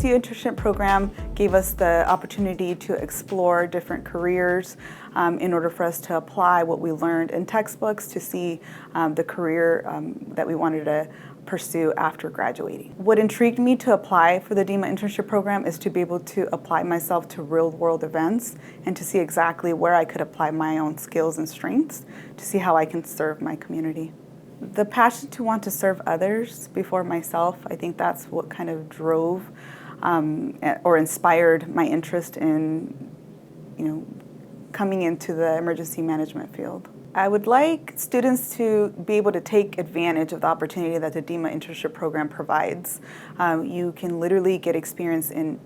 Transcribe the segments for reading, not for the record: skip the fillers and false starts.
emergency internship program gave us the opportunity to explore different careers in order for us to apply what we learned in textbooks to see the career that we wanted to pursue after graduating. What intrigued me to apply for the DEMA Internship program is to be able to apply myself to real-world events and to see exactly where I could apply my own skills and strengths to see how I can serve my community. The passion to want to serve others before myself, I think that's what kind of drove or inspired my interest in, coming into the emergency management field. I would like students to be able to take advantage of the opportunity that the DEMA Internship program provides. You can literally get experience in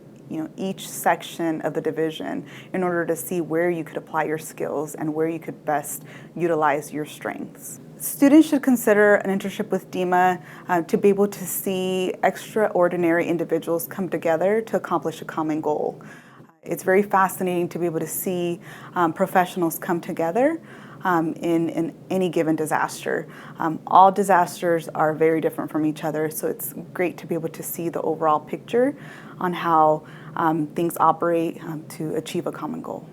each section of the division in order to see where you could apply your skills and where you could best utilize your strengths. Students should consider an internship with DEMA to be able to see extraordinary individuals come together to accomplish a common goal. It's very fascinating to be able to see professionals come together in any given disaster. All disasters are very different from each other, so it's great to be able to see the overall picture on how things operate to achieve a common goal.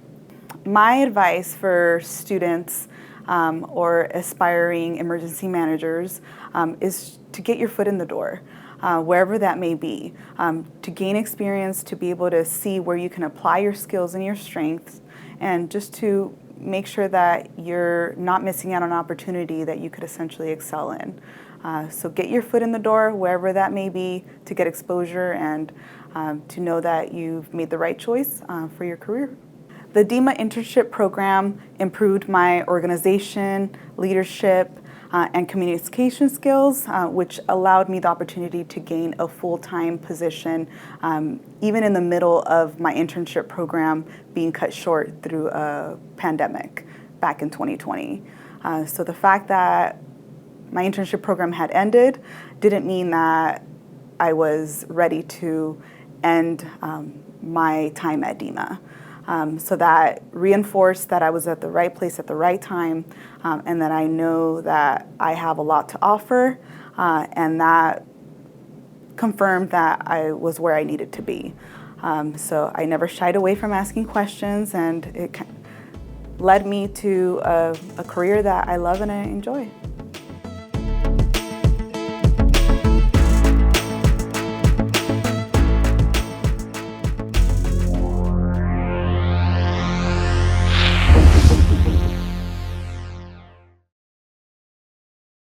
My advice for students or aspiring emergency managers is to get your foot in the door. Wherever that may be, to gain experience, to be able to see where you can apply your skills and your strengths, and just to make sure that you're not missing out on an opportunity that you could essentially excel in. So get your foot in the door, wherever that may be, to get exposure and to know that you've made the right choice for your career. The DEMA Internship program improved my organization, leadership, and communication skills, which allowed me the opportunity to gain a full-time position, even in the middle of my internship program being cut short through a pandemic back in 2020. So the fact that my internship program had ended didn't mean that I was ready to end my time at DEMA. So that reinforced that I was at the right place at the right time, and that I know that I have a lot to offer, and that confirmed that I was where I needed to be. So I never shied away from asking questions, and it led me to a career that I love and I enjoy.